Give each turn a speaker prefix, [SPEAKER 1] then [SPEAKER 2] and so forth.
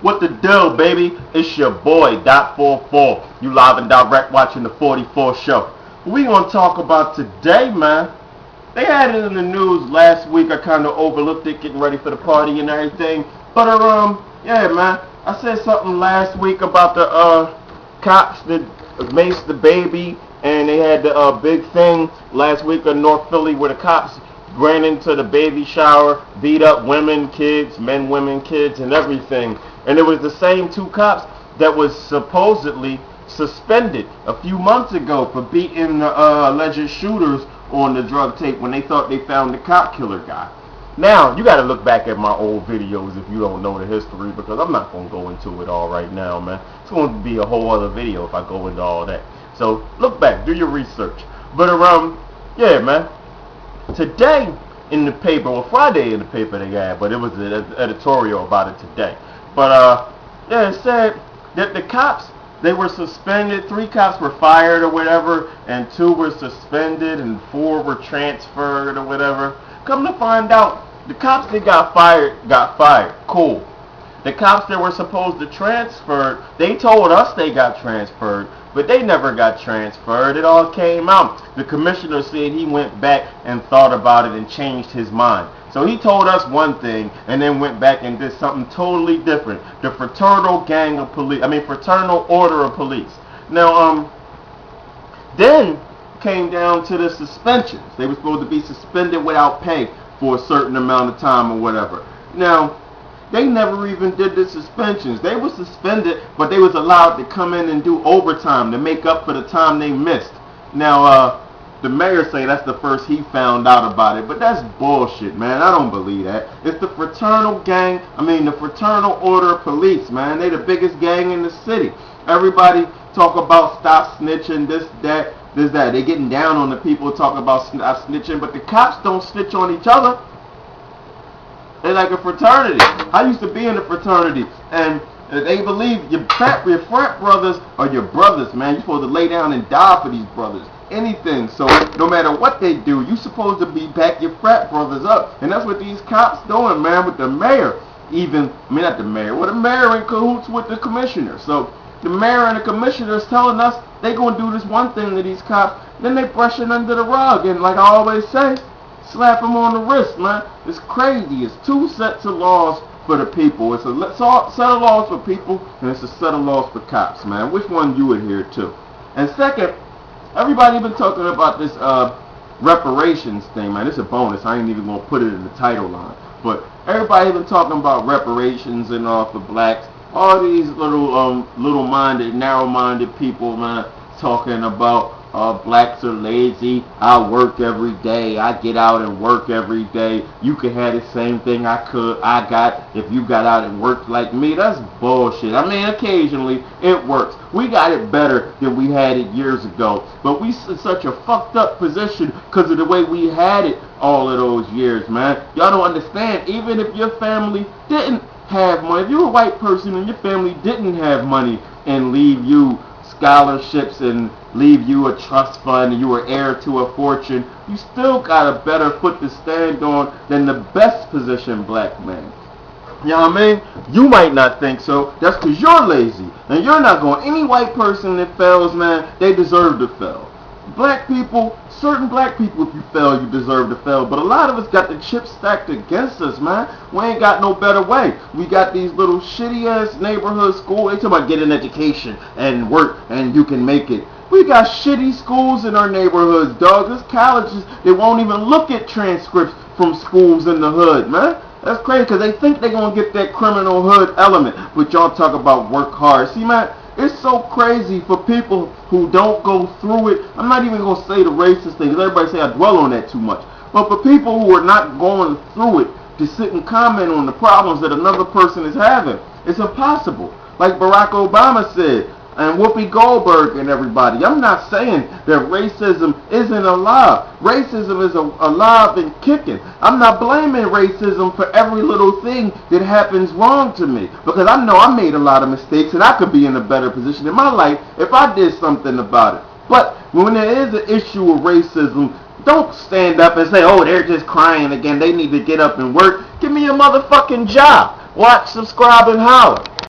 [SPEAKER 1] What the deal, baby? It's your boy, Dot44. You live and direct watching the 44 show. What we gonna talk about today, man? They had it in the news last week. I kind of overlooked it, getting ready for the party and everything. But yeah, man. I said something last week about the cops that maced the baby, and they had the big thing last week in North Philly where the cops ran into the baby shower, beat up women, kids, men, women, kids, and everything. And it was the same two cops that was supposedly suspended a few months ago for beating the alleged shooters on the drug tape when they thought they found the cop killer guy. Now, you got to look back at my old videos if you don't know the history, because I'm not going to go into it all right now, man. It's going to be a whole other video if I go into all that. So, look back, do your research. But, yeah, man. Today in the paper, well, Friday in the paper they had, but it was an editorial about it today. But, yeah, it said that the cops, they were suspended. 3 cops were fired or whatever, and 2 were suspended, and 4 were transferred or whatever. Come to find out, the cops that got fired. Cool. The cops that were supposed to transfer, they told us they got transferred, but they never got transferred. It all came out. The commissioner said he went back and thought about it and changed his mind. So he told us one thing and then went back and did something totally different. The Fraternal Order of Police. Now, then came down to the suspensions. They were supposed to be suspended without pay for a certain amount of time or whatever. Now, they never even did the suspensions. They were suspended, but they was allowed to come in and do overtime to make up for the time they missed. Now, the mayor say that's the first he found out about it, but that's bullshit, man. I don't believe that. It's the Fraternal Order of Police, man. They the biggest gang in the city. Everybody talk about stop snitching, this, that. They getting down on the people talking about stop snitching, but the cops don't snitch on each other. They're like a fraternity. I used to be in a fraternity, and they believe your frat brothers are your brothers, man. You're supposed to lay down and die for these brothers. Anything. So no matter what they do, you're supposed to back your frat brothers up. And that's what these cops doing, man, with the mayor. Not the mayor. Well, the mayor in cahoots with the commissioner. So the mayor and the commissioner is telling us they going to do this one thing to these cops, then they brush it under the rug. And like I always say, slap them on the wrist, man. It's crazy. It's 2 sets of laws for the people. It's a set of laws for people, and it's a set of laws for cops, man. Which one you adhere to? And second, everybody been talking about this reparations thing, man. It's a bonus. I ain't even going to put it in the title line. But everybody been talking about reparations and all for blacks. All these little minded, narrow-minded people, man, talking about blacks are lazy. I work every day. I get out and work every day. You could have the same thing I got if you got out and worked like me. That's bullshit. I mean, occasionally it works. We got it better than we had it years ago. But we in such a fucked up position because of the way we had it all of those years, man. Y'all don't understand. Even if your family didn't have money, if you're a white person and your family didn't have money and leave you scholarships and leave you a trust fund and you were heir to a fortune, you still got a better foot to stand on than the best positioned black man. You know what I mean? You might not think so. That's because you're lazy. And you're not going. Any white person that fails, man, they deserve to fail. Black people, certain black people, if you fail, you deserve to fail. But a lot of us got the chips stacked against us, man. We ain't got no better way. We got these little shitty-ass neighborhood schools. They talk about get an education and work and you can make it. We got shitty schools in our neighborhoods, dog. There's colleges, they won't even look at transcripts from schools in the hood, man. That's crazy because they think they're going to get that criminal hood element. But y'all talk about work hard. See, man, it's so crazy for people who don't go through it. I'm not even going to say the racist thing because everybody say I dwell on that too much. But for people who are not going through it to sit and comment on the problems that another person is having, it's impossible. Like Barack Obama said, and Whoopi Goldberg and everybody. I'm not saying that racism isn't alive. Racism is alive and kicking. I'm not blaming racism for every little thing that happens wrong to me. Because I know I made a lot of mistakes and I could be in a better position in my life if I did something about it. But when there is an issue of racism, don't stand up and say, oh, they're just crying again. They need to get up and work. Give me a motherfucking job. Watch, subscribe, and holler.